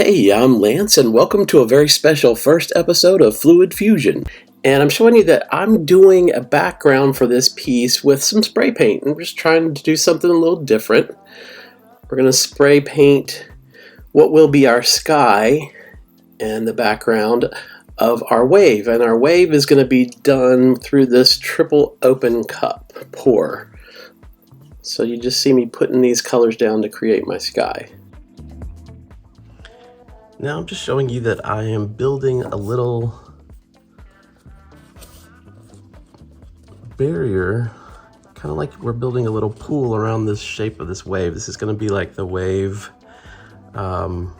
Hey, I'm Lance, and welcome to a very special first episode of Fluid Fusion. And I'm showing you that I'm doing a background for this piece with some spray paint. I'm just trying to do something a little different. We're going to spray paint what will be our sky and the background of our wave. And our wave is going to be done through this triple open cup pour. So you just see me putting these colors down to create my sky. Now I'm just showing you that I am building a little barrier, kind of like we're building a little pool around this shape of this wave. This is going to be like the wave, and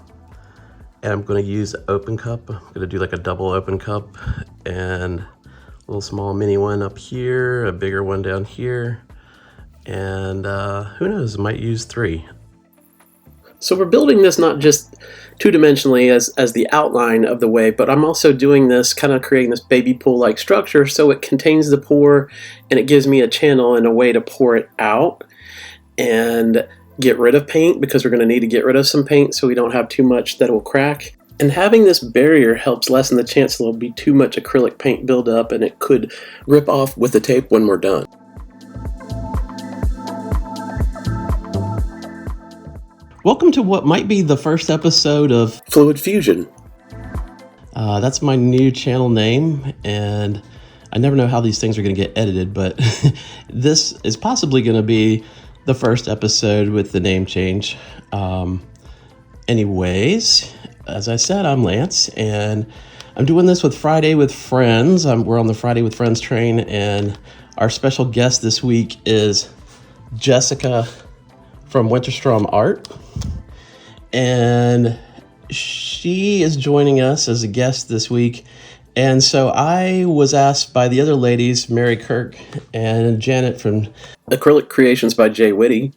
I'm going to use open cup. I'm going to do like a double open cup and a little small mini one up here, a bigger one down here, and who knows, I might use 3. So we're building this not just two-dimensionally as the outline of the wave, but I'm also doing this, kind of creating this baby pool-like structure so it contains the pour and it gives me a channel and a way to pour it out and get rid of paint, because we're going to need to get rid of some paint so we don't have too much that will crack. And having this barrier helps lessen the chance there will be too much acrylic paint buildup and it could rip off with the tape when we're done. Welcome to what might be the first episode of Fluid Fusion. That's my new channel name, and I never know how these things are going to get edited, but this is possibly going to be the first episode with the name change. Anyways, as I said, I'm Lance, and I'm doing this with Friday with Friends. We're on the Friday with Friends train, and our special guest this week is Jessica from Winterstrom Art, and she is joining us as a guest this week. And so I was asked by the other ladies, Mary Kirk and Janet from Acrylic Creations by Jwitty,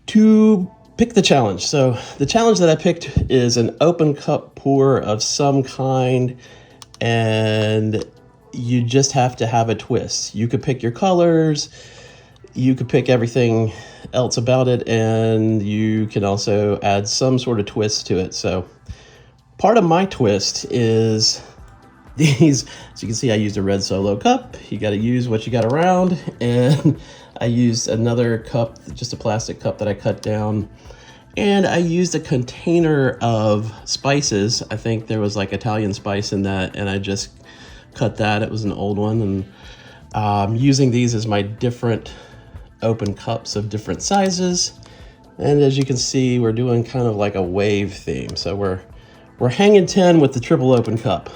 to pick the challenge. So the challenge that I picked is an open cup pour of some kind, and you just have to have a twist. You could pick your colors, you could pick everything else about it, and you can also add some sort of twist to it. So part of my twist is these. As you can see, I used a red Solo cup. You got to use what you got around, and I used another cup, just a plastic cup that I cut down, and I used a container of spices. I think there was like Italian spice in that, and I just cut that. It was an old one, and I'm using these as my different open cups of different sizes. And as you can see, we're doing kind of like a wave theme. So we're hanging 10 with the triple open cup.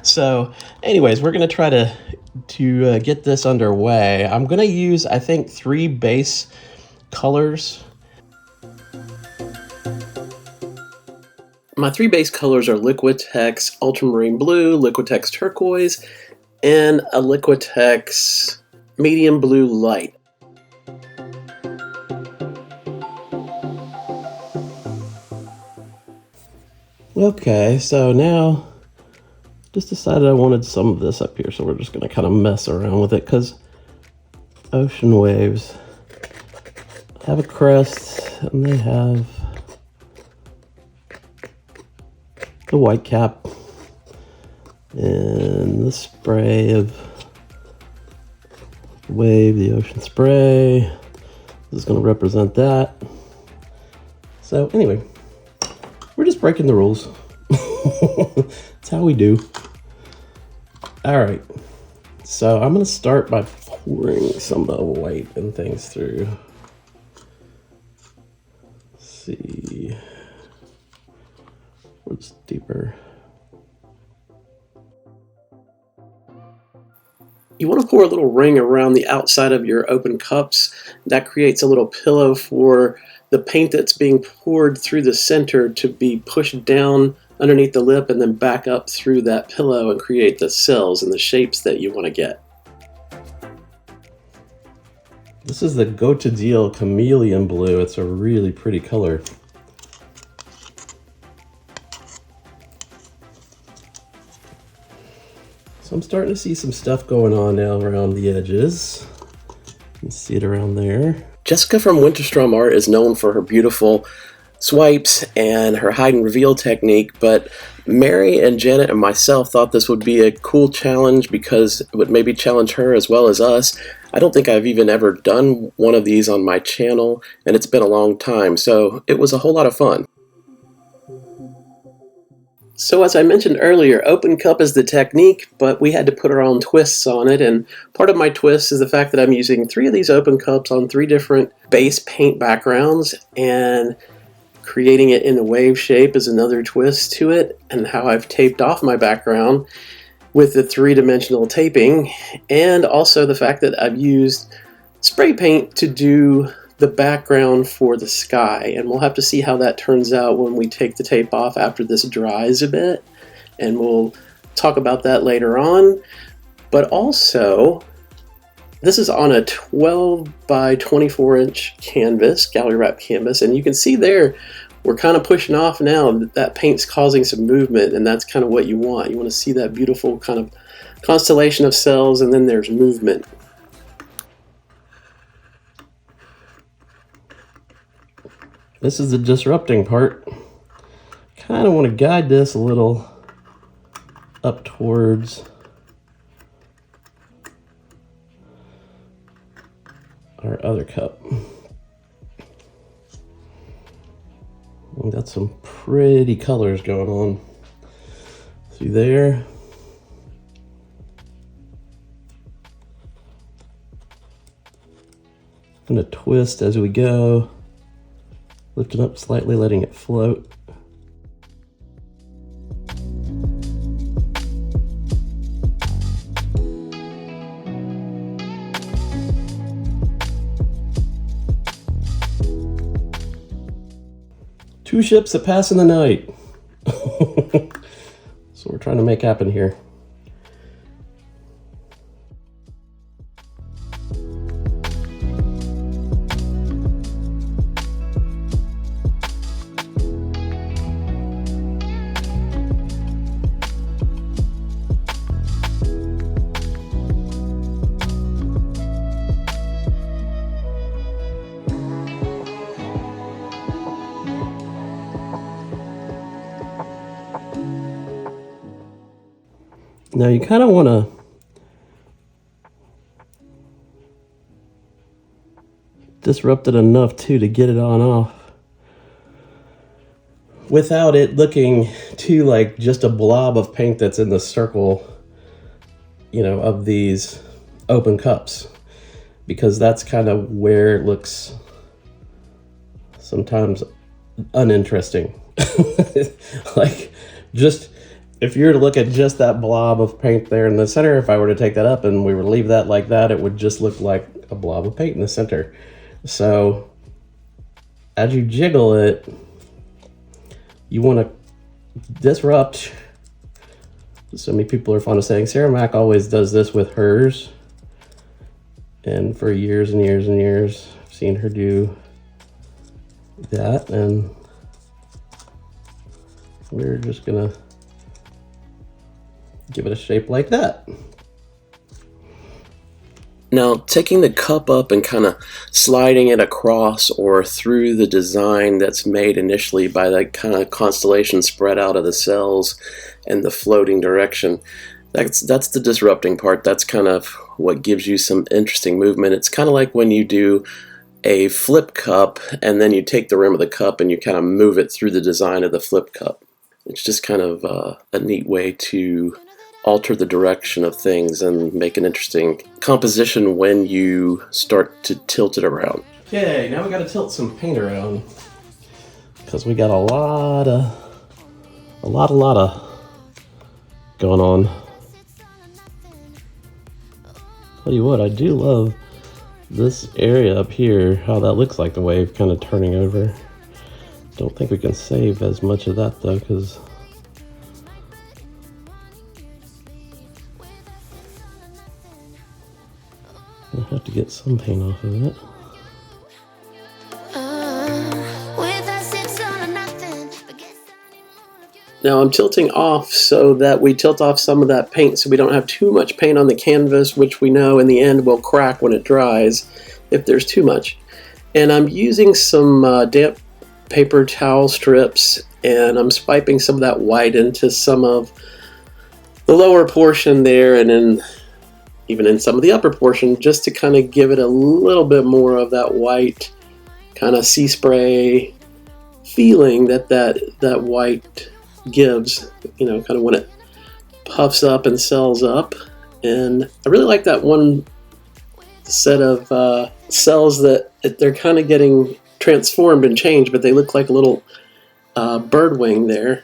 So anyways, we're going to try to get this underway. I'm going to use, I think, 3 base colors. My 3 base colors are Liquitex Ultramarine Blue, Liquitex Turquoise, and a Liquitex Medium Blue Light. Okay, so now just decided I wanted some of this up here, so we're just going to kind of mess around with it, because ocean waves have a crest and they have the white cap and the spray of wave, the ocean spray. This is going to represent that. So anyway, we're just breaking the rules. That's how we do. All right. So I'm going to start by pouring some of the white and things through. Let's see. What's deeper? You want to pour a little ring around the outside of your open cups. That creates a little pillow for the paint that's being poured through the center to be pushed down underneath the lip and then back up through that pillow and create the cells and the shapes that you want to get. This is the Gotadil Chameleon Blue. It's a really pretty color. So I'm starting to see some stuff going on now around the edges. You can see it around there. Jessica from Winterstrom Art is known for her beautiful swipes and her hide and reveal technique, but Mary and Janet and myself thought this would be a cool challenge because it would maybe challenge her as well as us. I don't think I've even ever done one of these on my channel, and it's been a long time, so it was a whole lot of fun. So as I mentioned earlier, open cup is the technique, but we had to put our own twists on it, and part of my twist is the fact that I'm using 3 of these open cups on 3 different base paint backgrounds, and creating it in a wave shape is another twist to it, and how I've taped off my background with the 3-dimensional taping, and also the fact that I've used spray paint to do the background for the sky, and we'll have to see how that turns out when we take the tape off after this dries a bit, and we'll talk about that later on. But also, this is on a 12 by 24 inch canvas, gallery wrap canvas, and you can see there we're kind of pushing off now. That paint's causing some movement, and that's kind of what you want. You want to see that beautiful kind of constellation of cells, and then there's movement. This is the disrupting part. Kind of want to guide this a little up towards our other cup. We got some pretty colors going on through there. I'm going to twist as we go, lifting up slightly, letting it float. Two ships that pass in the night. So we're trying to make happen here. Now you kind of want to disrupt it enough too to get it on off without it looking too like just a blob of paint that's in the circle, you know, of these open cups, because that's kind of where it looks sometimes uninteresting. Like, just if you were to look at just that blob of paint there in the center, if I were to take that up and we were to leave that like that, it would just look like a blob of paint in the center. So as you jiggle it, you want to disrupt. So many people are fond of saying, Sarah Mac always does this with hers. And for years and years and years, I've seen her do that. And we're just gonna give it a shape like that. Now, taking the cup up and kind of sliding it across or through the design that's made initially by that kind of constellation spread out of the cells and the floating direction, that's the disrupting part. That's kind of what gives you some interesting movement. It's kind of like when you do a flip cup and then you take the rim of the cup and you kind of move it through the design of the flip cup. It's just kind of a neat way to alter the direction of things and make an interesting composition when you start to tilt it around. Okay, now we got to tilt some paint around because we got a lot of going on. Tell you what, I do love this area up here, how that looks like the wave kind of turning over. Don't think we can save as much of that though, because I have to get some paint off of it. Now I'm tilting off so that we tilt off some of that paint so we don't have too much paint on the canvas, which we know in the end will crack when it dries if there's too much. And I'm using some damp paper towel strips, and I'm swiping some of that white into some of the lower portion there, and then even in some of the upper portion, just to kind of give it a little bit more of that white kind of sea spray feeling that white gives, you know, kind of when it puffs up and cells up. And I really like that one set of cells that they're kind of getting transformed and changed, but they look like a little bird wing there.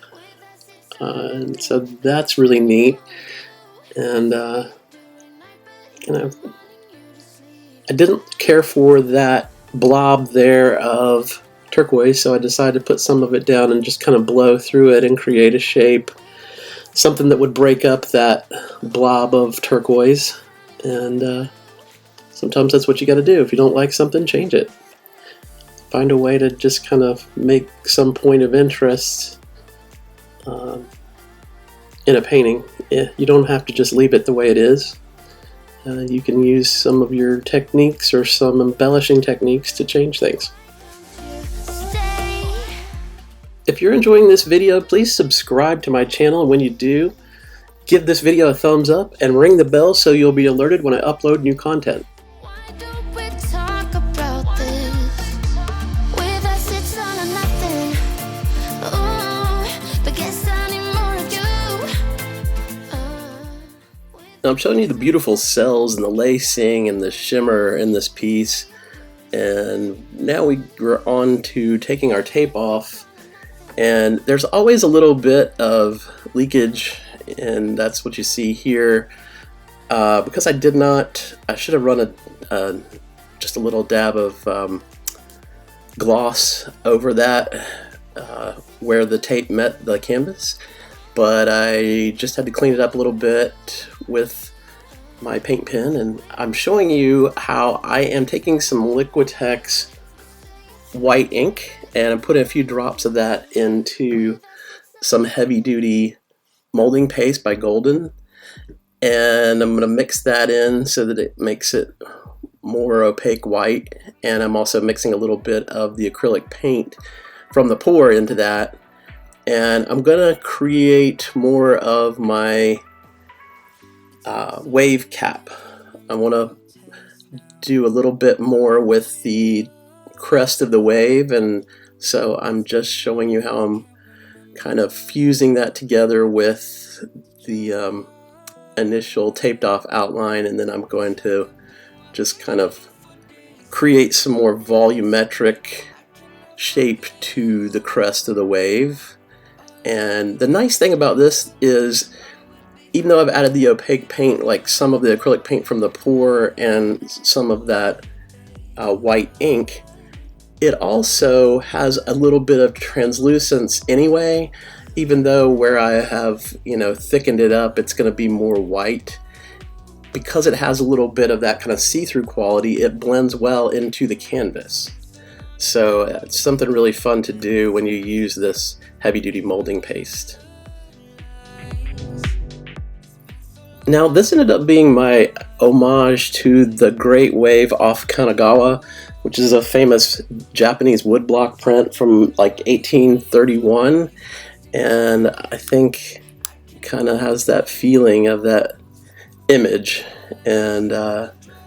And so that's really neat. And you know, I didn't care for that blob there of turquoise, so I decided to put some of it down and just kind of blow through it and create a shape, something that would break up that blob of turquoise. And sometimes that's what you got to do. If you don't like something, change it. Find a way to just kind of make some point of interest in a painting. You don't have to just leave it the way it is. You can use some of your techniques or some embellishing techniques to change things. If you're enjoying this video, please subscribe to my channel, and when you do, give this video a thumbs up and ring the bell so you'll be alerted when I upload new content. Now I'm showing you the beautiful cells and the lacing and the shimmer in this piece, and now we're on to taking our tape off, and there's always a little bit of leakage, and that's what you see here. Because I should have run just a little dab of gloss over that where the tape met the canvas, but I just had to clean it up a little bit with my paint pen. And I'm showing you how I am taking some Liquitex white ink and I'm putting a few drops of that into some heavy duty molding paste by Golden, and I'm going to mix that in so that it makes it more opaque white. And I'm also mixing a little bit of the acrylic paint from the pour into that, and I'm gonna create more of my wave cap. I want to do a little bit more with the crest of the wave, and so I'm just showing you how I'm kind of fusing that together with the initial taped off outline, and then I'm going to just kind of create some more volumetric shape to the crest of the wave. And the nice thing about this is, even though I've added the opaque paint, like some of the acrylic paint from the pour and some of that white ink, it also has a little bit of translucence anyway, even though where I have, you know, thickened it up, it's going to be more white. Because it has a little bit of that kind of see-through quality, it blends well into the canvas. So it's something really fun to do when you use this heavy-duty molding paste. Now this ended up being my homage to the Great Wave off Kanagawa, which is a famous Japanese woodblock print from like 1831, and I think kind of has that feeling of that image, and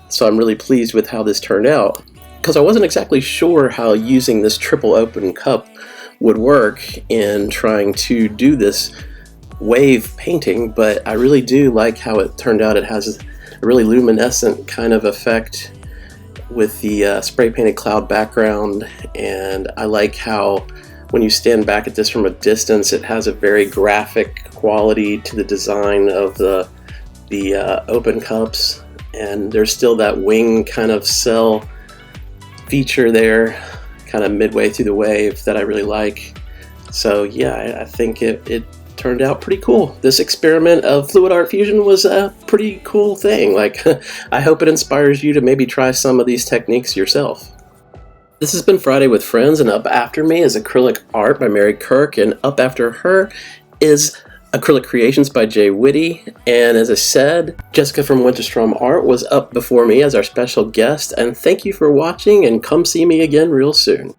so I'm really pleased with how this turned out, because I wasn't exactly sure how using this triple open cup would work in trying to do this wave painting, but I really do like how it turned out. It has a really luminescent kind of effect with the spray painted cloud background, and I like how when you stand back at this from a distance, it has a very graphic quality to the design of the open cups, and there's still that wing kind of cell feature there kind of midway through the wave that I really like. So yeah, I think it turned out pretty cool. This experiment of fluid art fusion was a pretty cool thing. Like, I hope it inspires you to maybe try some of these techniques yourself. This has been Friday with Friends, and up after me is Acrylic Art by Mary Kirk, and up after her is Acrylic Creations by Jwitty. And as I said, Jessica from Winterstrom Art was up before me as our special guest, and thank you for watching, and come see me again real soon.